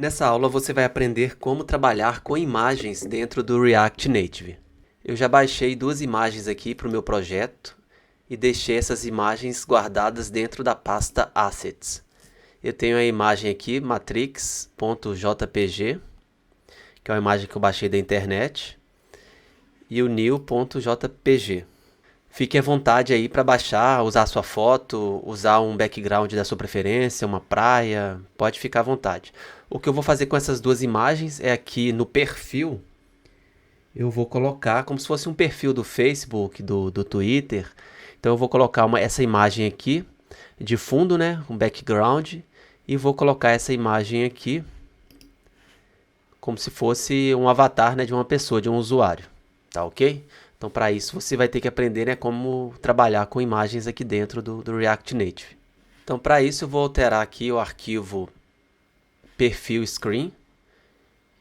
Nessa aula você vai aprender como trabalhar com imagens dentro do React Native. Eu já baixei duas imagens aqui para o meu projeto e deixei essas imagens guardadas dentro da pasta Assets. Eu tenho a imagem aqui, matrix.jpg, que é uma imagem que eu baixei da internet, e o new.jpg. Fique à vontade aí para baixar, usar a sua foto, usar um background da sua preferência, uma praia, pode ficar à vontade. O que eu vou fazer com essas duas imagens é aqui no perfil, eu vou colocar como se fosse um perfil do Facebook, do Twitter. Então eu vou colocar essa imagem aqui de fundo, né, um background, e vou colocar essa imagem aqui como se fosse um avatar, né, de uma pessoa, de um usuário, tá ok? Então, para isso, você vai ter que aprender, né, como trabalhar com imagens aqui dentro do React Native. Então, para isso, eu vou alterar aqui o arquivo perfil screen,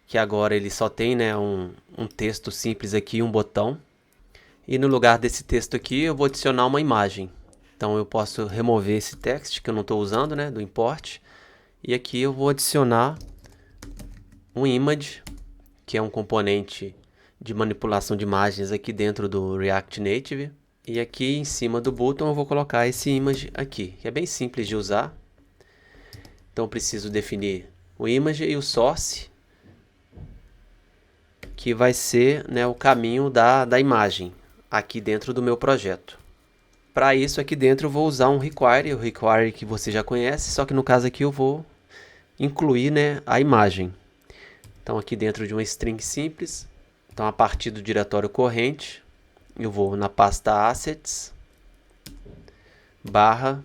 que agora ele só tem, né, um texto simples aqui, um botão. E no lugar desse texto aqui, eu vou adicionar uma imagem. Então, eu posso remover esse text que eu não estou usando, né, do import. E aqui eu vou adicionar um image, que é um componente de manipulação de imagens aqui dentro do React Native. E aqui em cima do button eu vou colocar esse image aqui, que é bem simples de usar. Então eu preciso definir o image e o source, que vai ser, né, o caminho da imagem aqui dentro do meu projeto. Para isso aqui dentro eu vou usar um require, o require que você já conhece, só que no caso aqui eu vou incluir, né, a imagem. Então aqui dentro de uma string simples, então a partir do diretório corrente, eu vou na pasta assets barra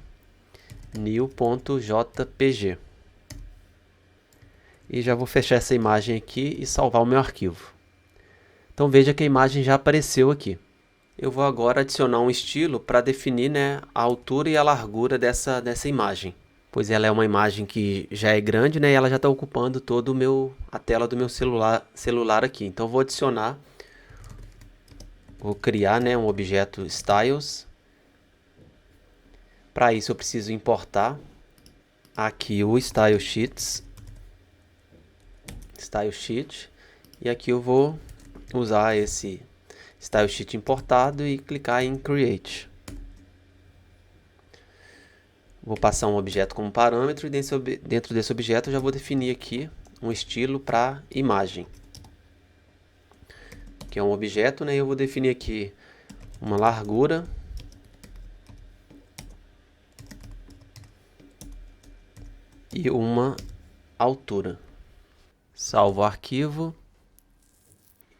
new.jpg e já vou fechar essa imagem aqui e salvar o meu arquivo. Então veja que a imagem já apareceu aqui. Eu vou agora adicionar um estilo para definir, né, a altura e a largura dessa imagem, pois ela é uma imagem que já é grande, né, e ela já está ocupando todo a tela do meu celular aqui. Então vou adicionar, vou criar, né, um objeto styles. Para isso eu preciso importar aqui o style sheet, e aqui eu vou usar esse style sheet importado e clicar em create. Vou passar um objeto como parâmetro e dentro desse objeto eu já vou definir aqui um estilo para imagem, que é um objeto, né? Eu vou definir aqui uma largura e uma altura. Salvo o arquivo.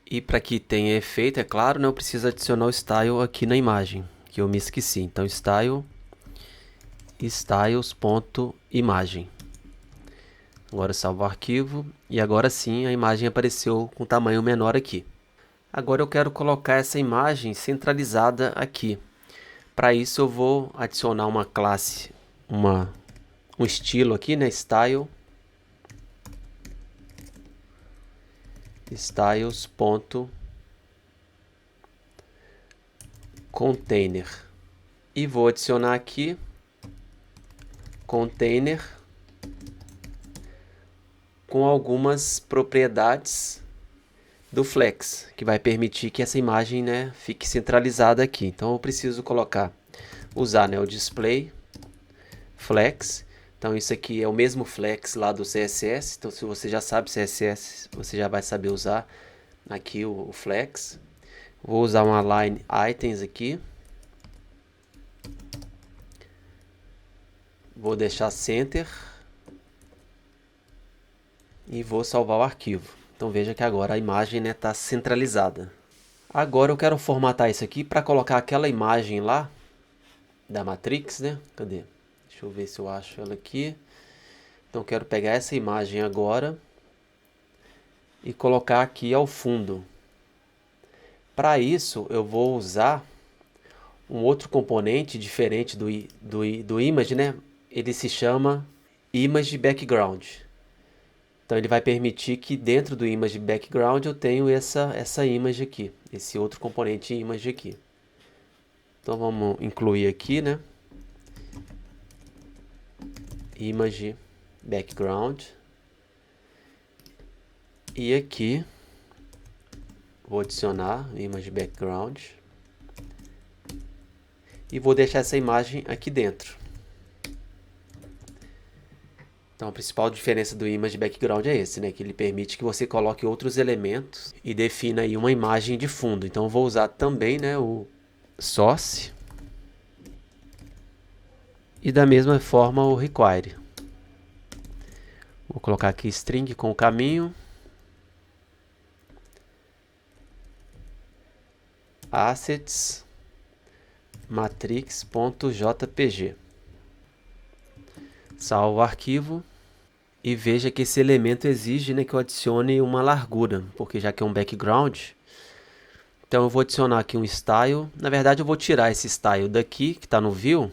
E para que tenha efeito, é claro, né, eu preciso adicionar o style aqui na imagem, que eu me esqueci. Então, styles.imagem. Agora eu salvo o arquivo e agora sim a imagem apareceu com tamanho menor aqui. Agora eu quero colocar essa imagem centralizada aqui. Para isso eu vou adicionar uma classe, um estilo aqui, né, styles.container e vou adicionar aqui container com algumas propriedades do Flex, que vai permitir que essa imagem, né, fique centralizada aqui. Então eu preciso usar, né, o display Flex. Então isso aqui é o mesmo Flex lá do CSS. Então se você já sabe CSS, você já vai saber usar aqui o Flex. Vou usar uma line items aqui. Vou deixar center e vou salvar o arquivo. Então veja que agora a imagem está centralizada. Agora eu quero formatar isso aqui para colocar aquela imagem lá da Matrix, né? Cadê? Deixa eu ver se eu acho ela aqui. Então eu quero pegar essa imagem agora e colocar aqui ao fundo. Para isso eu vou usar um outro componente diferente do image, né? Ele se chama image background. Então ele vai permitir que dentro do image background eu tenho essa image aqui, esse outro componente image aqui. Então vamos incluir aqui, né? Image background. E aqui vou adicionar image background e vou deixar essa imagem aqui dentro. Então a principal diferença do image background é esse, né? Que ele permite que você coloque outros elementos e defina aí uma imagem de fundo. Então eu vou usar também, né, o source e da mesma forma o require. Vou colocar aqui string com o caminho, assets matrix.jpg. Salvo o arquivo e veja que esse elemento exige, né, que eu adicione uma largura, porque já que é um background, então eu vou adicionar aqui um style. Na verdade eu vou tirar esse style daqui, que está no view,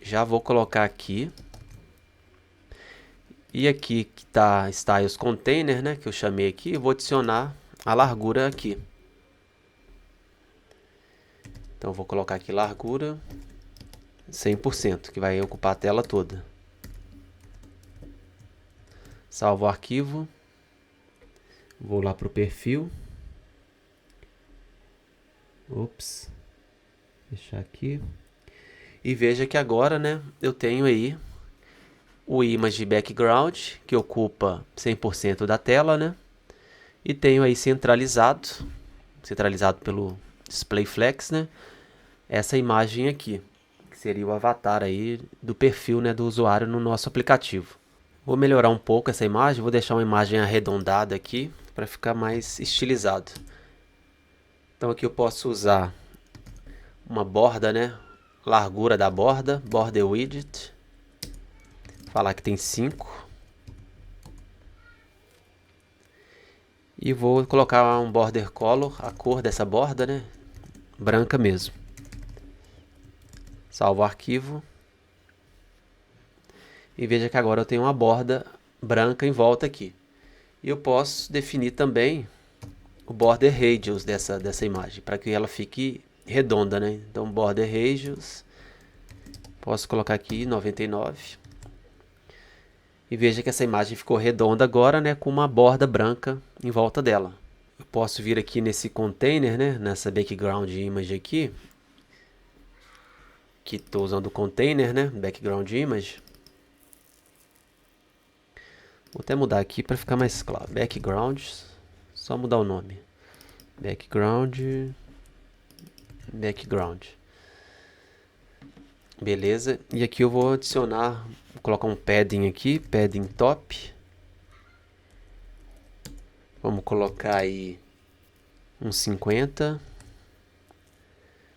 já vou colocar aqui, e aqui que está styles container, né, que eu chamei aqui, eu vou adicionar a largura aqui. Então eu vou colocar aqui largura 100%, que vai ocupar a tela toda. Salvo o arquivo. Vou lá para o perfil. Ops. Deixar aqui. E veja que agora, né, eu tenho aí o image background, que ocupa 100% da tela, né? E tenho aí centralizado pelo display flex, né? Essa imagem aqui, que seria o avatar aí do perfil, né, do usuário no nosso aplicativo. Vou melhorar um pouco essa imagem, vou deixar uma imagem arredondada aqui para ficar mais estilizado. Então aqui eu posso usar uma borda, né, largura da borda, border width, falar que tem 5. E vou colocar um border color, a cor dessa borda, né, branca mesmo. Salvo o arquivo. E veja que agora eu tenho uma borda branca em volta aqui. E eu posso definir também o border radius dessa imagem, para que ela fique redonda, né? Então border radius, posso colocar aqui 99. E veja que essa imagem ficou redonda agora, né, com uma borda branca em volta dela. Eu posso vir aqui nesse container, né, nessa background image aqui, que estou usando o container, né, background image. Vou até mudar aqui para ficar mais claro. Background, só mudar o nome. Background. Beleza. E aqui eu vou adicionar, vou colocar um padding aqui, padding top. Vamos colocar aí uns 50.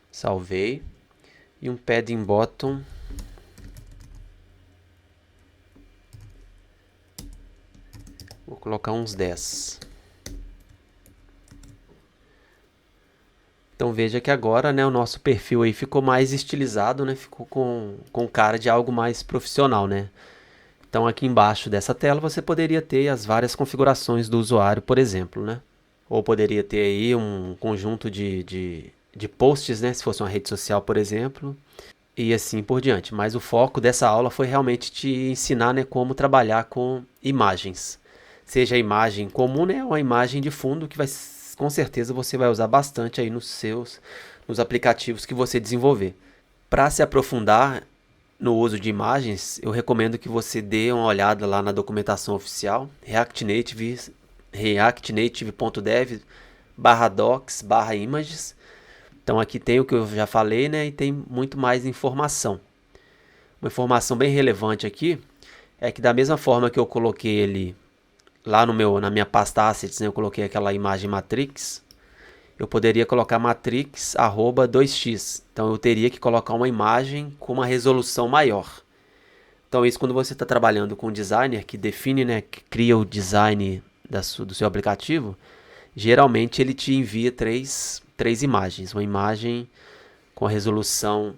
Salvei. E um padding bottom. Vou colocar uns 10. Então veja que agora, né, o nosso perfil aí ficou mais estilizado, né, ficou com cara de algo mais profissional, né. Então aqui embaixo dessa tela você poderia ter as várias configurações do usuário, por exemplo, né. Ou poderia ter aí um conjunto de posts, né, se fosse uma rede social, por exemplo, e assim por diante. Mas o foco dessa aula foi realmente te ensinar, né, como trabalhar com imagens. Seja a imagem comum, né, ou a imagem de fundo, que vai, com certeza você vai usar bastante aí nos aplicativos que você desenvolver. Para se aprofundar no uso de imagens, eu recomendo que você dê uma olhada lá na documentação oficial, reactnative.dev/docs/images. Então aqui tem o que eu já falei, né, e tem muito mais informação. Uma informação bem relevante aqui é que da mesma forma que eu coloquei ele lá na minha pasta assets, né, eu coloquei aquela imagem matrix, eu poderia colocar matrix @2x. Então eu teria que colocar uma imagem com uma resolução maior. Então isso, quando você está trabalhando com um designer que define, né, que cria o design do seu aplicativo, geralmente ele te envia três imagens. Uma imagem com a resolução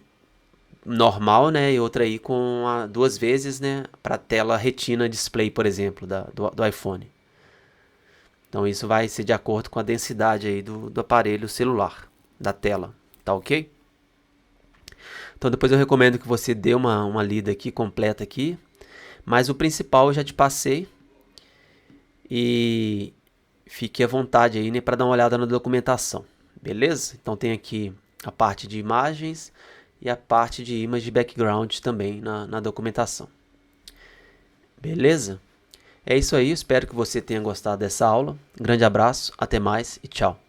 normal, né, e outra aí com 2 vezes, né, para tela Retina Display, por exemplo, do iPhone. Então isso vai ser de acordo com a densidade aí do aparelho celular, da tela, tá ok? Então depois eu recomendo que você dê uma lida aqui, completa aqui, mas o principal eu já te passei. e fique à vontade aí, né, para dar uma olhada na documentação, beleza? Então tem aqui a parte de imagens e a parte de image background também na documentação, beleza? É isso aí, espero que você tenha gostado dessa aula. Um grande abraço, até mais e tchau!